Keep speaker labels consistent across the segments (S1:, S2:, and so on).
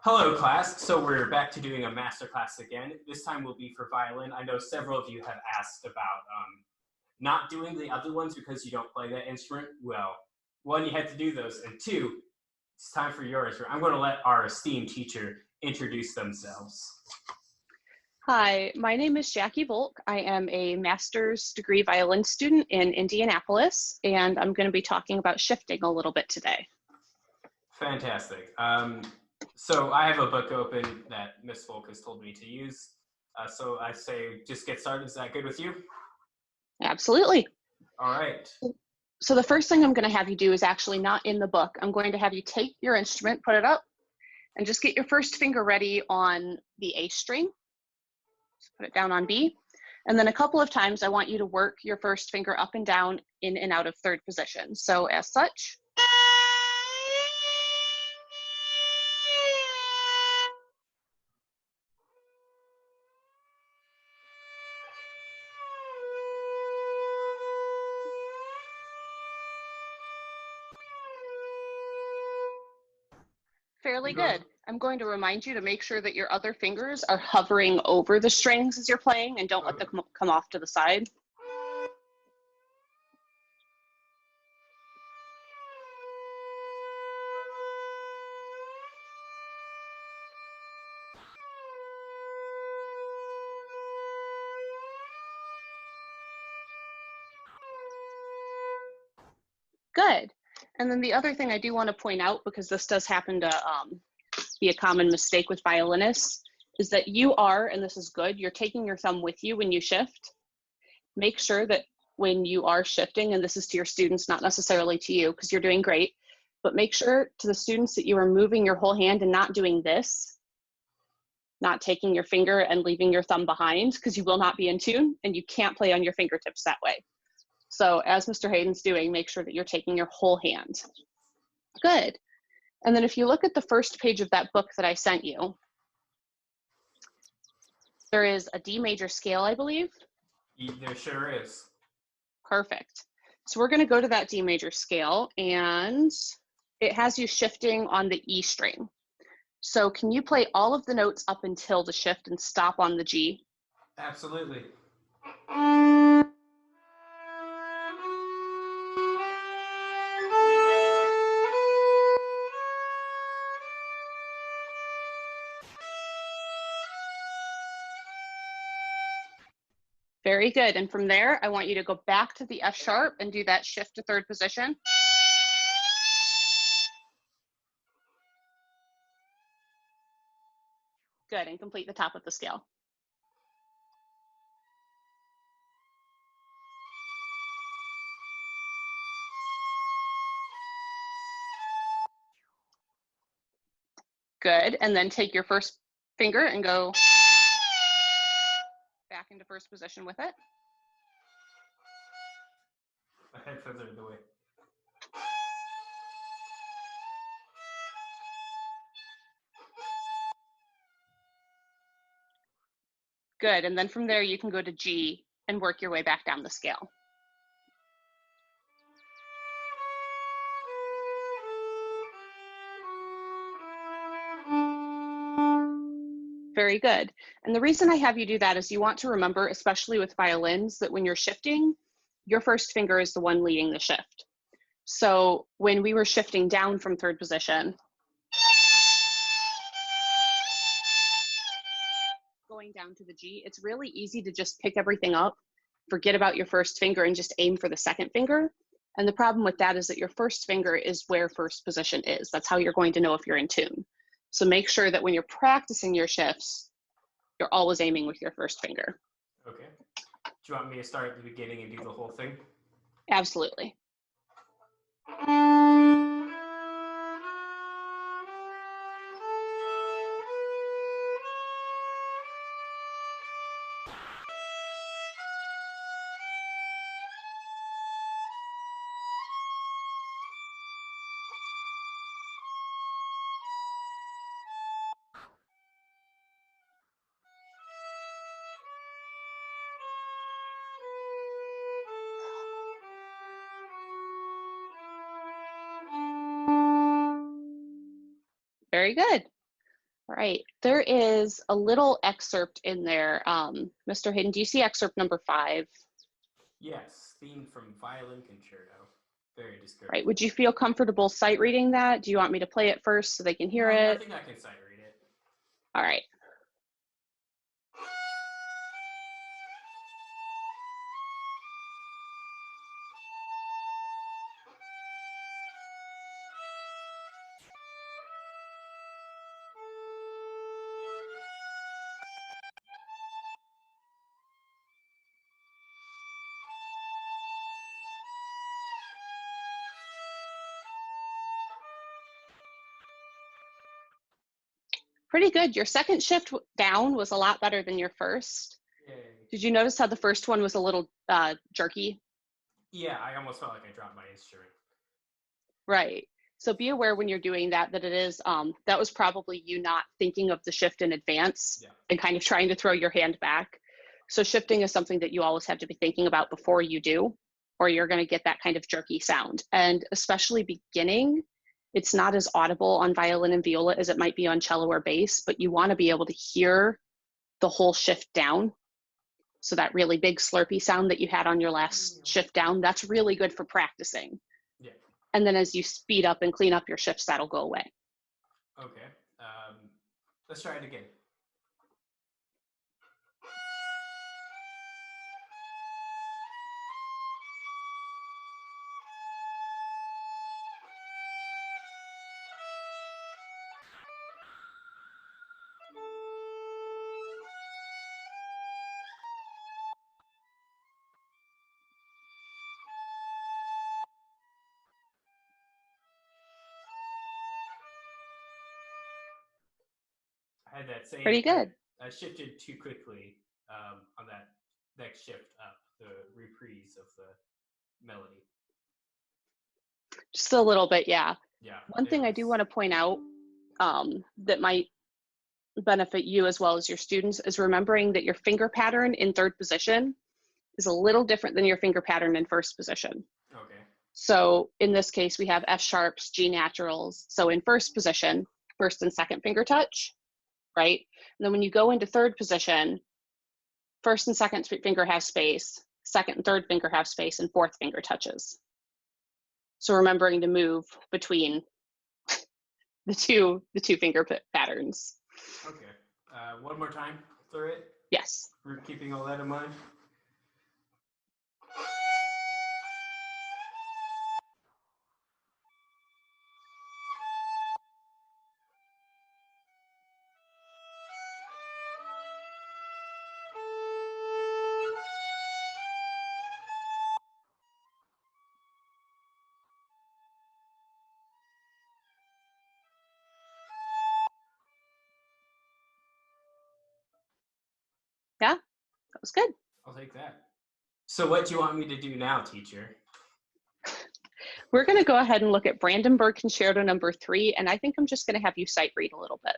S1: Hello, class. So we're back to doing a masterclass again. This time will be for violin. I know several of you have asked about not doing the other ones because you don't play that instrument. Well, one, you had to do those, and two, it's time for your instrument. I'm going to let our esteemed teacher introduce themselves.
S2: Hi, my name is Jackie Volk. I am a master's degree violin student in Indianapolis, and I'm going to be talking about shifting a little bit today.
S1: Fantastic. So I have a book open that Miss Volk has told me to use. So I say just get started. Is that good with you?
S2: Absolutely.
S1: All right.
S2: So the first thing I'm going to have you do is actually not in the book. I'm going to have you take your instrument, put it up, and just get your first finger ready on the A string. Just put it down on B. And then a couple of times, I want you to work your first finger up and down, in and out of third position. So as such. Fairly good. I'm going to remind you to make sure that your other fingers are hovering over the strings as you're playing and don't let them come off to the side. Good. And then the other thing I do want to point out, because this does happen to be a common mistake with violinists, is that you are, and this is good, you're taking your thumb with you when you shift. Make sure that when you are shifting, and this is to your students, not necessarily to you, because you're doing great, but make sure to the students that you are moving your whole hand and not doing this, not taking your finger and leaving your thumb behind, because you will not be in tune, and you can't play on your fingertips that way. So as Mr. Hayden's doing, make sure that you're taking your whole hand. Good. And then if you look at the first page of that book that I sent you, there is a D major scale, I believe.
S1: There sure is.
S2: Perfect. So we're going to go to that D major scale, and it has you shifting on the E string. So can you play all of the notes up until the shift and stop on the G?
S1: Absolutely.
S2: Very good. And from there, I want you to go back to the F sharp and do that shift to third position. Good, and complete the top of the scale. Good, and then take your first finger and go back into first position with it.
S1: My headphones are in the way.
S2: Good, and then from there you can go to G and work your way back down the scale. Very good. And the reason I have you do that is you want to remember, especially with violins, that when you're shifting, your first finger is the one leading the shift. So when we were shifting down from third position, going down to the G, it's really easy to just pick everything up, forget about your first finger, and just aim for the second finger. And the problem with that is that your first finger is where first position is. That's how you're going to know if you're in tune. So make sure that when you're practicing your shifts, you're always aiming with your first finger.
S1: Okay. Do you want me to start at the beginning and do the whole thing?
S2: Absolutely. Very good. All right, there is a little excerpt in there. Mr. Hayden, do you see excerpt number 5?
S1: Yes, theme from Violin Concerto. Very descriptive.
S2: Right, would you feel comfortable sight reading that? Do you want me to play it first so they can hear
S1: I
S2: it?
S1: think I can sight read it.
S2: All right. Pretty good. Your second shift down was a lot better than your first.
S1: Yay.
S2: Did you notice how the first one was a little jerky?
S1: Yeah, I almost felt like I dropped my instrument.
S2: Right. So be aware when you're doing that, that it is, that was probably you not thinking of the shift in advance and kind of trying to throw your hand back. So shifting is something that you always have to be thinking about before you do, or you're going to get that kind of jerky sound. And especially beginning, it's not as audible on violin and viola as it might be on cello or bass, but you want to be able to hear the whole shift down. So that really big slurpy sound that you had on your last shift down, that's really good for practicing.
S1: Yeah.
S2: And then as you speed up and clean up your shifts, that'll go away.
S1: Okay. Let's try it again. I had that same.
S2: Pretty good.
S1: I shifted too quickly on that next shift up, the reprise of the melody.
S2: Just a little bit, yeah.
S1: Yeah.
S2: One thing I do want to point out that might benefit you as well as your students is remembering that your finger pattern in third position is a little different than your finger pattern in first position.
S1: Okay.
S2: So in this case, we have F sharps, G naturals. So in first position, first and second finger touch, right? And then when you go into third position, first and second finger have space, second and third finger have space, and fourth finger touches. So remembering to move between the two finger patterns.
S1: Okay. One more time through it.
S2: Yes.
S1: We're keeping all that in mind.
S2: Yeah, that was good.
S1: I'll take that. So what do you want me to do now, teacher?
S2: We're going to go ahead and look at Brandenburg Concerto number 3, and I think I'm just going to have you sight read a little bit.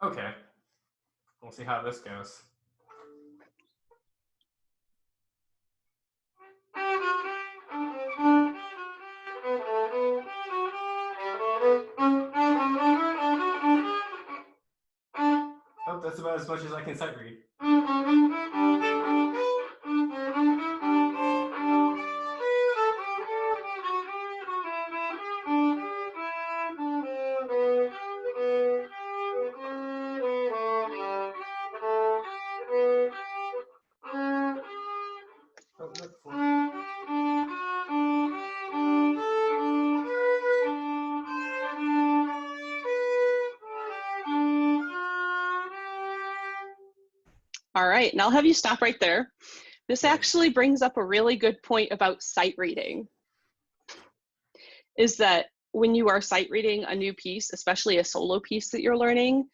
S1: Okay. We'll see how this goes. Oh, that's about as much as I can sight read. Oh, look for
S2: All right, and I'll have you stop right there. This actually brings up a really good point about sight reading, is that when you are sight reading a new piece, especially a solo piece that you're learning,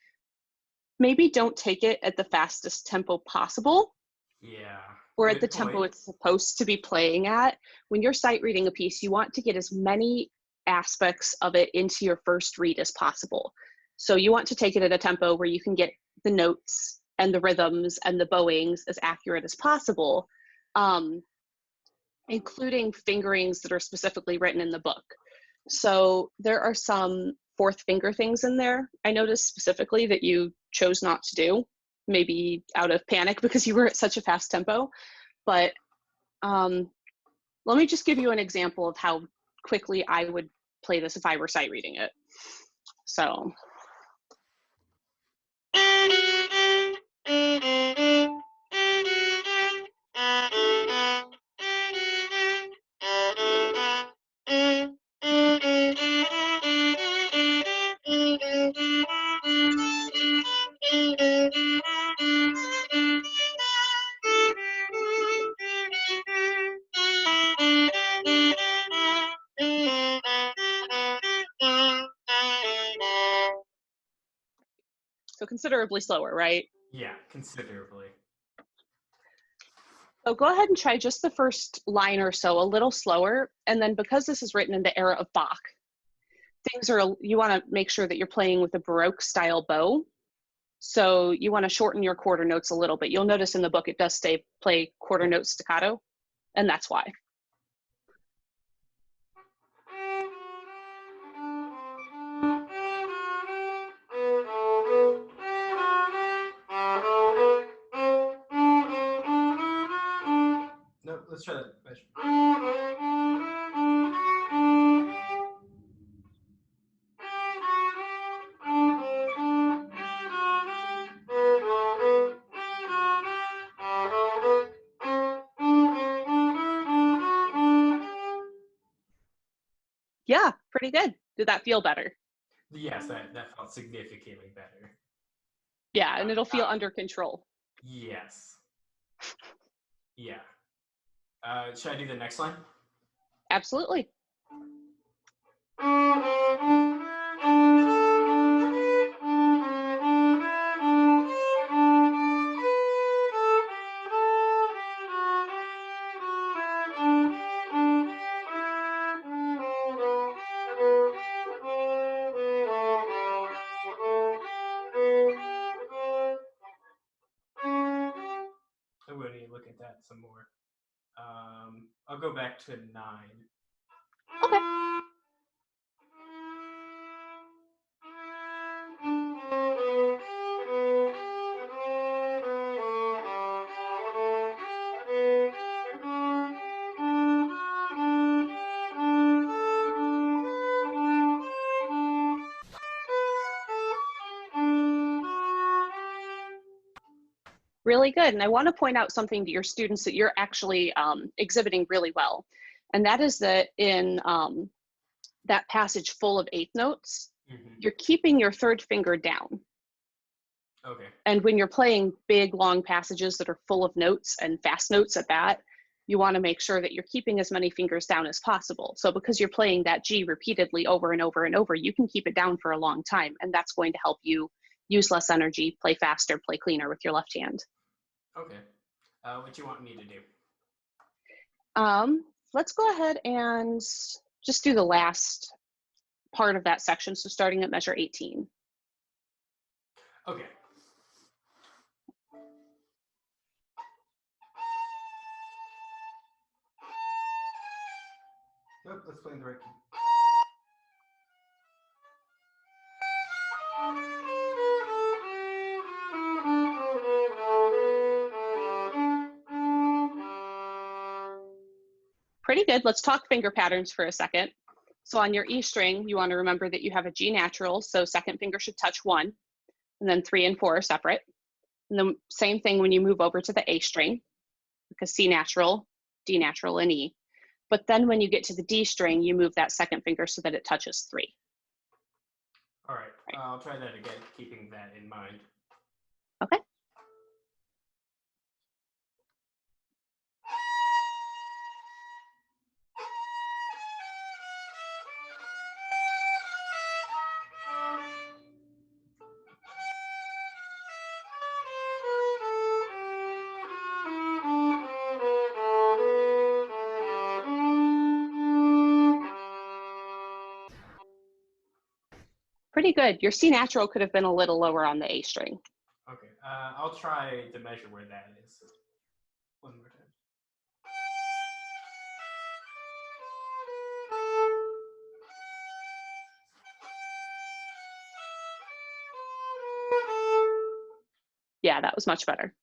S2: maybe don't take it at the fastest tempo possible.
S1: Yeah.
S2: Or at the tempo it's supposed to be playing at. When you're sight reading a piece, you want to get as many aspects of it into your first read as possible. So you want to take it at a tempo where you can get the notes and the rhythms and the bowings as accurate as possible, including fingerings that are specifically written in the book. So there are some fourth finger things in there. I noticed specifically that you chose not to do, maybe out of panic because you were at such a fast tempo. But let me just give you an example of how quickly I would play this if I were sight reading it. So. So considerably slower, right?
S1: Yeah, considerably.
S2: So go ahead and try just the first line or so a little slower. And then because this is written in the era of Bach, you want to make sure that you're playing with a Baroque style bow. So you want to shorten your quarter notes a little bit. You'll notice in the book it does say play quarter note staccato, and that's why.
S1: No, let's try that measure.
S2: Yeah, pretty good. Did that feel better?
S1: Yes, that felt significantly better.
S2: Yeah, and it'll feel under control.
S1: Yes. Yeah. Should I do the next line?
S2: Absolutely.
S1: I'm going to look at that some more. I'll go back to 9.
S2: Okay. Really good. And I want to point out something to your students that you're actually exhibiting really well. And that is that in that passage full of eighth notes, you're keeping your third finger down.
S1: Okay.
S2: And when you're playing big, long passages that are full of notes and fast notes at that, you want to make sure that you're keeping as many fingers down as possible. So because you're playing that G repeatedly over and over and over, you can keep it down for a long time. And that's going to help you use less energy, play faster, play cleaner with your left hand.
S1: Okay. What do you want me to do?
S2: Let's go ahead and just do the last part of that section. So starting at measure 18.
S1: Okay. Nope, let's play in the right key.
S2: Pretty good. Let's talk finger patterns for a second. So on your E string, you want to remember that you have a G natural, so second finger should touch 1, and then 3 and 4 are separate. And the same thing when you move over to the A string, because C natural, D natural, and E. But then when you get to the D string, you move that second finger so that it touches 3.
S1: All right. I'll try that again, keeping that in mind.
S2: Okay. Pretty good. Your C natural could have been a little lower on the A string.
S1: Okay. I'll try to measure where that is. One more time.
S2: Yeah, that was much better.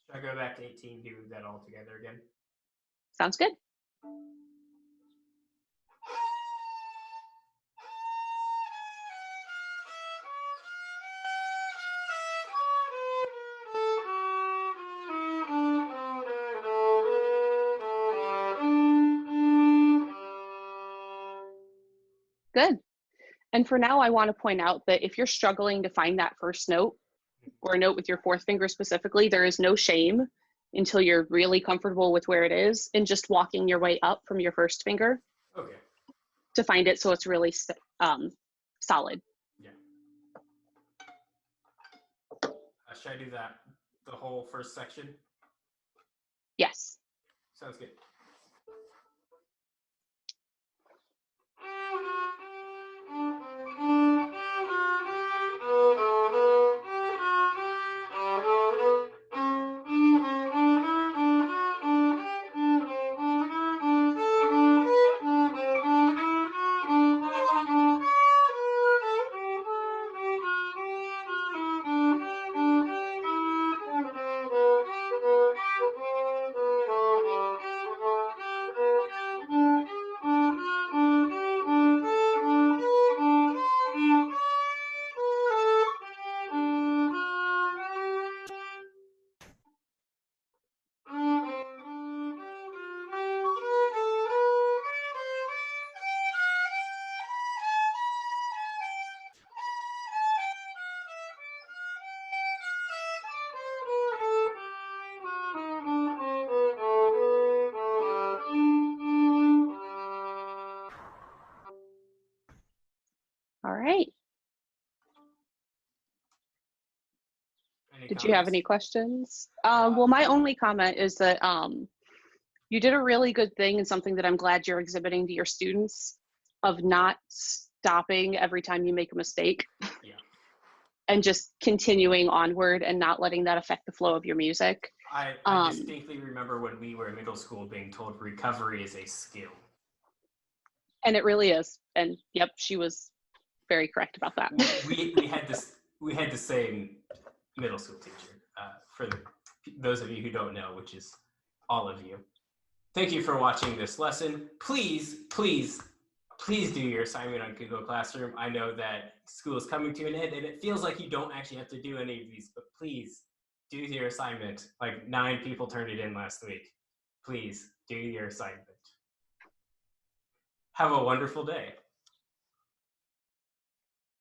S1: Should I go back to 18, do that all together again?
S2: Sounds good. Good. And for now, I want to point out that if you're struggling to find that first note, or a note with your fourth finger specifically, there is no shame until you're really comfortable with where it is and just walking your way up from your first finger
S1: Okay.
S2: to find it so it's really solid.
S1: Yeah. Should I do that, the whole first section?
S2: Yes.
S1: Sounds good.
S2: All right.
S1: Any
S2: Did you have
S1: comments?
S2: any questions? Well, my only comment is that you did a really good thing and something that I'm glad you're exhibiting to your students of not stopping every time you make a mistake.
S1: Yeah.
S2: And just continuing onward and not letting that affect the flow of your music.
S1: I distinctly remember when we were in middle school being told recovery is a skill.
S2: And it really is. And yep, she was very correct about that.
S1: We had the same middle school teacher. For those of you who don't know, which is all of you. Thank you for watching this lesson. Please do your assignment on Google Classroom. I know that school is coming to an end and it feels like you don't actually have to do any of these, but please do your assignment. Like 9 people turned it in last week. Please do your assignment. Have a wonderful day.